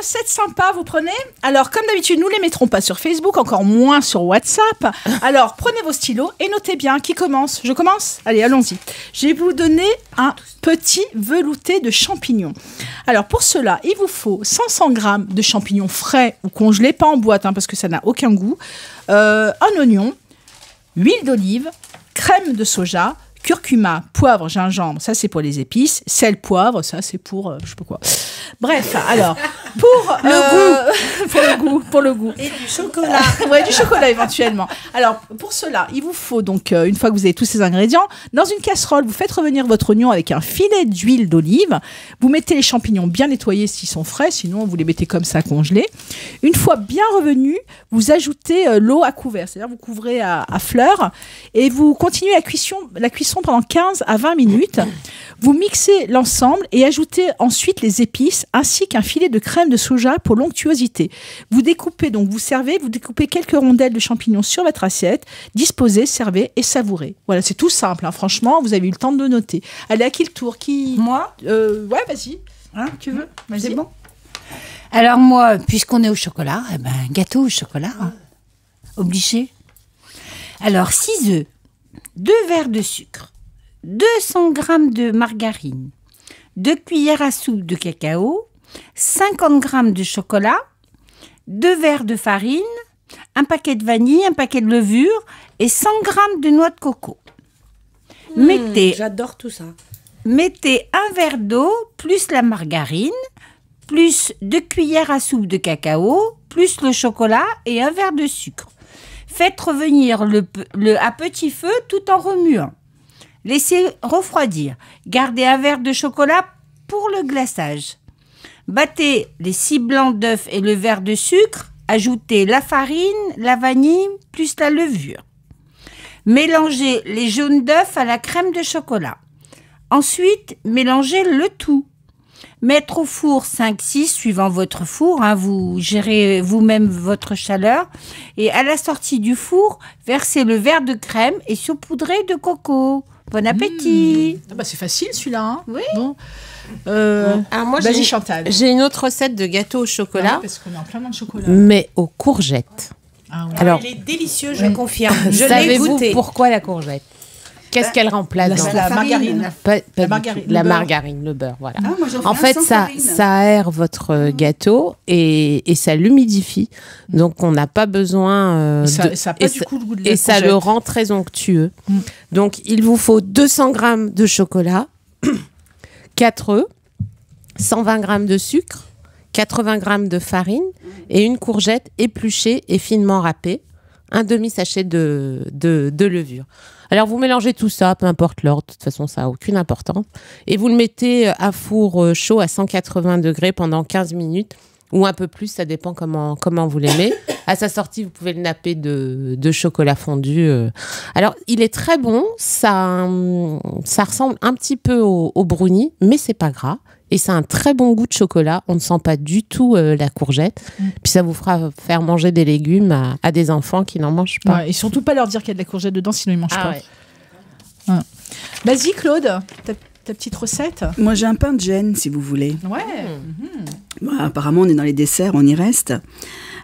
recettes sympas, vous prenez. Alors, comme d'habitude, nous ne les mettrons pas sur Facebook, encore moins sur WhatsApp. Alors, prenez vos stylos et notez bien qui commence. Je commence? Allez, allons-y. Je vais vous donner un petit velouté de champignons. Alors, pour cela, il vous faut 500 g de champignons frais ou congelés, pas en boîte, parce que ça n'a aucun goût. Un oignon, huile d'olive, crème de soja, curcuma, poivre, gingembre, ça c'est pour les épices, sel, poivre, ça c'est pour je sais pas quoi. Bref, alors pour le goût et du chocolat. Ouais, du chocolat éventuellement. Alors pour cela, il vous faut donc une fois que vous avez tous ces ingrédients, dans une casserole, vous faites revenir votre oignon avec un filet d'huile d'olive. Vous mettez les champignons bien nettoyés s'ils sont frais, sinon vous les mettez comme ça congelés. Une fois bien revenus, vous ajoutez l'eau à couvert, c'est-à-dire vous couvrez à fleur et vous continuez la cuisson pendant 15 à 20 minutes. Vous mixez l'ensemble et ajoutez ensuite les épices ainsi qu'un filet de crème de soja pour l'onctuosité. Vous découpez quelques rondelles de champignons sur votre assiette, disposez, servez et savourez. Voilà, c'est tout simple, franchement, vous avez eu le temps de noter. Allez, à qui le tour? Moi? Ouais, vas-y. Tu veux? Vas-y. C'est bon. Alors moi, puisqu'on est au chocolat, gâteau au chocolat, obligé. Alors 6 œufs, 2 verres de sucre, 200 g de margarine, 2 cuillères à soupe de cacao, 50 g de chocolat, 2 verres de farine, un paquet de vanille, un paquet de levure et 100 g de noix de coco. J'adore tout ça. Mettez un verre d'eau plus la margarine, plus 2 cuillères à soupe de cacao, plus le chocolat et un verre de sucre. Faites revenir à petit feu tout en remuant. Laissez refroidir. Gardez un verre de chocolat pour le glaçage. Battez les 6 blancs d'œufs et le verre de sucre. Ajoutez la farine, la vanille plus la levure. Mélangez les jaunes d'œufs à la crème de chocolat. Ensuite, mélangez le tout. Mettre au four 5-6 suivant votre four, vous gérez vous-même votre chaleur. Et à la sortie du four, versez le verre de crème et saupoudrez de coco. Bon appétit. C'est facile celui-là. Oui. Bon. Alors moi, Vas-y, Chantal. J'ai une autre recette de gâteau au chocolat, Parce qu'on est en plein dans le chocolat. mais aux courgettes. Ah ouais. Alors, Il est délicieux, je confirme. Je l'ai savez-vous goûté. pourquoi la courgette? Qu'est-ce qu'elle remplace dans La margarine. Pas La du margarine, tout. le La beurre. margarine, le beurre, voilà. Moi, j'en fais En un fait, sans ça farine. aère votre gâteau et ça l'humidifie. Donc, on n'a pas besoin Ça n'a pas du coup le goût de la et ça le courgette. rend très onctueux. Donc, il vous faut 200 g de chocolat, 4 œufs, 120 g de sucre, 80 g de farine et une courgette épluchée et finement râpée, un demi-sachet de levure. Alors, vous mélangez tout ça, peu importe l'ordre, de toute façon, ça n'a aucune importance. Et vous le mettez à four chaud à 180 degrés pendant 15 minutes ou un peu plus, ça dépend comment vous l'aimez. À sa sortie, vous pouvez le napper de chocolat fondu. Alors, il est très bon, ça ressemble un petit peu au brownie, mais c'est pas gras. Et ça a un très bon goût de chocolat. On ne sent pas du tout la courgette. Puis ça vous fera faire manger des légumes à des enfants qui n'en mangent pas. Ouais, et surtout pas leur dire qu'il y a de la courgette dedans, sinon ils mangent pas. Ouais. Vas-y, Claude, ta petite recette. Moi, j'ai un pain de gêne, si vous voulez. Ouais. Bon, apparemment, on est dans les desserts, on y reste.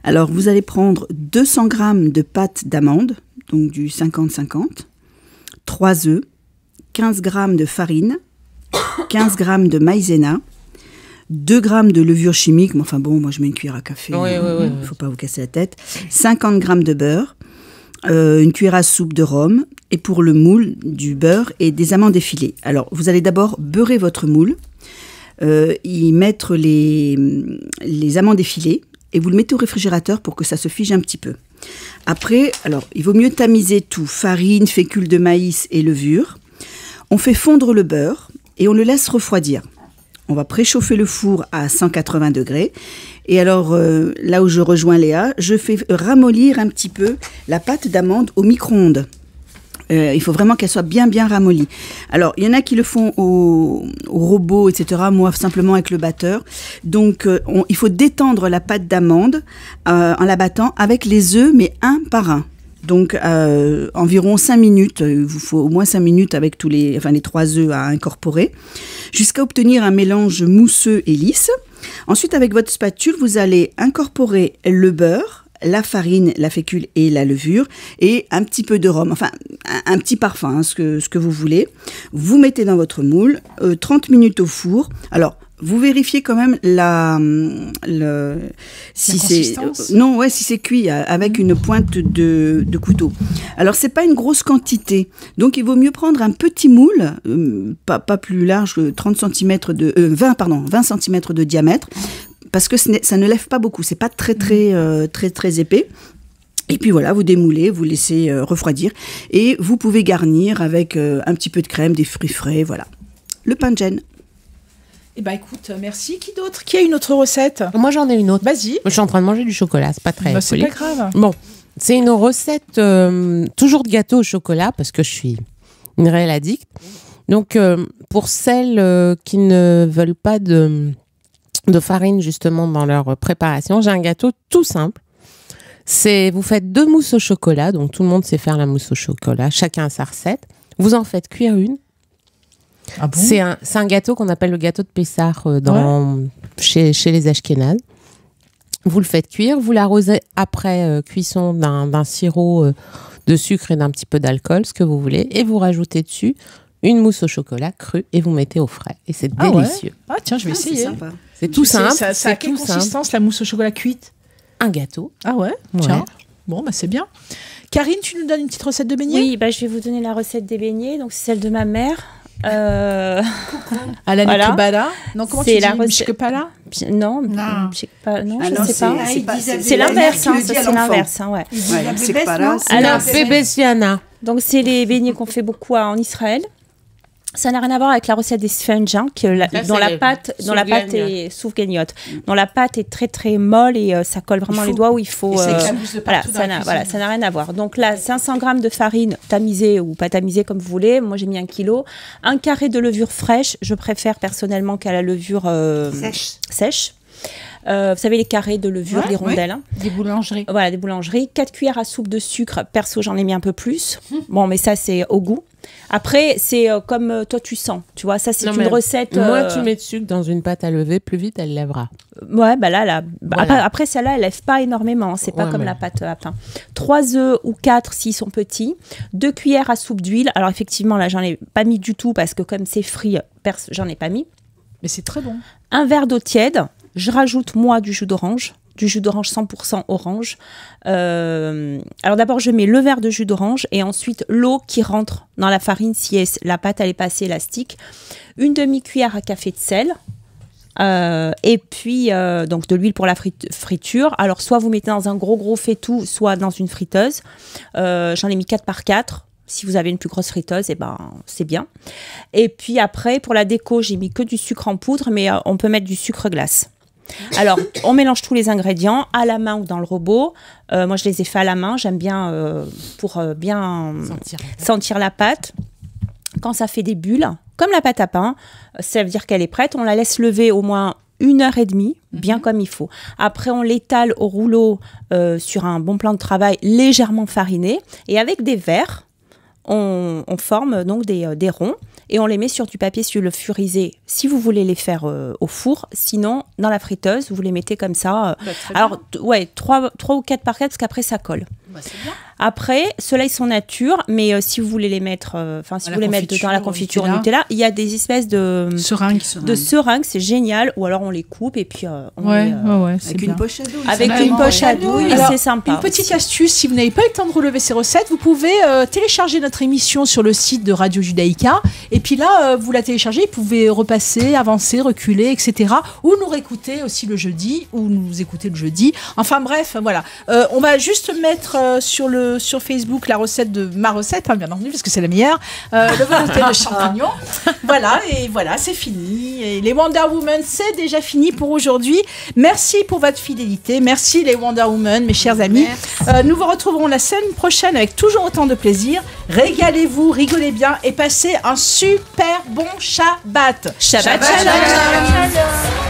Alors, vous allez prendre 200 g de pâte d'amande, donc du 50-50, 3 œufs, 15 g de farine, 15 g de maïzena, 2 g de levure chimique, mais enfin bon, moi je mets une cuillère à café, faut pas vous casser la tête, 50 g de beurre, une cuillère à soupe de rhum, et pour le moule, du beurre et des amandes effilées. Alors, vous allez d'abord beurrer votre moule, y mettre les amandes effilées, et vous le mettez au réfrigérateur pour que ça se fige un petit peu. Après, alors, il vaut mieux tamiser tout, farine, fécule de maïs et levure. On fait fondre le beurre et on le laisse refroidir. On va préchauffer le four à 180 degrés. Et alors, là où je rejoins Léa, je fais ramollir un petit peu la pâte d'amande au micro-ondes. Il faut vraiment qu'elle soit bien ramollie. Alors, il y en a qui le font au robot, etc. Moi, simplement avec le batteur. Donc, il faut détendre la pâte d'amande en la battant avec les œufs, mais un par un. Donc, environ 5 minutes, il vous faut au moins 5 minutes avec les 3 œufs à incorporer, jusqu'à obtenir un mélange mousseux et lisse. Ensuite, avec votre spatule, vous allez incorporer le beurre, la farine, la fécule et la levure et un petit peu de rhum, enfin un petit parfum, hein, ce que vous voulez. Vous mettez dans votre moule, 30 minutes au four. Alors, vous vérifiez quand même si c'est cuit avec une pointe de couteau. Alors, c'est pas une grosse quantité. Donc, il vaut mieux prendre un petit moule, pas plus large que 20 cm de diamètre, parce que ça ne lève pas beaucoup. C'est pas très épais. Et puis voilà, vous démoulez, vous laissez refroidir et vous pouvez garnir avec un petit peu de crème, des fruits frais, voilà. Le pain de gêne. Eh ben écoute, merci. Qui d'autre? Qui a une autre recette? Moi, j'en ai une autre. Vas-y. Je suis en train de manger du chocolat, c'est pas très C'est poli. pas grave. Bon, c'est une recette toujours de gâteau au chocolat parce que je suis une réelle addict. Donc, pour celles qui ne veulent pas de farine justement dans leur préparation, j'ai un gâteau tout simple. Vous faites 2 mousses au chocolat, donc tout le monde sait faire la mousse au chocolat, chacun a sa recette. Vous en faites cuire une. Ah bon? C'est un gâteau qu'on appelle le gâteau de Pessah chez les Ashkénazes. Vous le faites cuire, vous l'arrosez après cuisson d'un sirop de sucre et d'un petit peu d'alcool, ce que vous voulez, et vous rajoutez dessus une mousse au chocolat crue et vous mettez au frais. Et c'est délicieux. Ah tiens, je vais essayer. C'est sympa. C'est tout simple. Ça a quelle consistance, la mousse au chocolat cuite? Un gâteau. Ah ouais, tiens. Bon, bah c'est bien. Karine, tu nous donnes une petite recette de beignets? Oui, je vais vous donner la recette des beignets. Donc, c'est celle de ma mère. À la Nekebala. Non, comment tu dis? Mishkepala? Non, Ah je non, sais pas. c'est l'inverse, la mère qui le dit à c'est l'enfant. l'inverse, ouais. C'est pas Alors, Bébessiana. Donc, c'est les beignets qu'on fait beaucoup en Israël. Ça n'a rien à voir avec la recette des sponges, dont la pâte est soufganiot, dont la pâte est très très molle et ça colle vraiment les doigts où il faut. Ça n'a rien à voir. Donc là, 500 g de farine tamisée ou pas tamisée comme vous voulez. Moi, j'ai mis 1 kg. Un carré de levure fraîche. Je préfère personnellement qu'à la levure sèche. Vous savez, les carrés de levure, les rondelles. Hein. Des boulangeries. Voilà, des boulangeries. 4 cuillères à soupe de sucre. Perso, j'en ai mis un peu plus. Bon, mais ça, c'est au goût. Après, c'est comme toi, tu sens. Tu vois, ça, c'est une recette... Moins tu mets de sucre dans une pâte à lever, plus vite elle lèvera. Ouais, voilà. Voilà. Après, celle-là, elle lève pas énormément. C'est pas comme la pâte à pain. 3 œufs ou 4 s'ils sont petits. 2 cuillères à soupe d'huile. Alors, effectivement, là, j'en ai pas mis du tout parce que comme c'est frit, j'en ai pas mis. Mais c'est très bon. Un verre d'eau tiède. Je rajoute, moi, du jus d'orange 100% orange. Alors d'abord, je mets le verre de jus d'orange et ensuite l'eau qui rentre dans la farine si la pâte elle est pas assez élastique. Une demi-cuillère à café de sel. Et puis, donc de l'huile pour la friture. Alors, soit vous mettez dans un gros faitout, soit dans une friteuse. J'en ai mis 4 par 4. Si vous avez une plus grosse friteuse, c'est bien. Et puis après, pour la déco, j'ai mis que du sucre en poudre, mais on peut mettre du sucre glace. Alors, on mélange tous les ingrédients à la main ou dans le robot. Moi, je les ai fait à la main. J'aime bien pour bien sentir la pâte. Quand ça fait des bulles, comme la pâte à pain, ça veut dire qu'elle est prête. On la laisse lever au moins 1h30, bien comme il faut. Après, on l'étale au rouleau sur un bon plan de travail légèrement fariné. Et avec des verres, on forme donc des ronds. Et on les met sur du papier sulfurisé si vous voulez les faire au four. Sinon, dans la friteuse, vous les mettez comme ça. Alors, 3 ou 4 par 4 parce qu'après, ça colle. C'est bien. Après, ceux-là, ils sont nature, mais si vous voulez les mettre, si vous voulez mettre dans la confiture au Nutella, il y a des espèces de seringues, c'est génial. Ou alors on les coupe et puis on les, avec une poche à douille. Avec une poche à douille, c'est sympa. Une petite astuce, si vous n'avez pas eu le temps de relever ces recettes, vous pouvez télécharger notre émission sur le site de Radio Judaïka. Et puis là, vous la téléchargez, vous pouvez repasser, avancer, reculer, etc. Ou nous réécouter aussi le jeudi, ou nous écouter le jeudi. Enfin bref, voilà. On va juste mettre sur Facebook la recette de ma recette, bien entendu, parce que c'est la meilleure, le volonté de champignons. Voilà, et voilà, c'est fini. Et les Wonder Woman, c'est déjà fini pour aujourd'hui. Merci pour votre fidélité. Merci les Wonder Woman, mes chers amis. Nous vous retrouverons la semaine prochaine avec toujours autant de plaisir. Régalez-vous, rigolez bien et passez un super bon Shabbat. Shabbat shalom.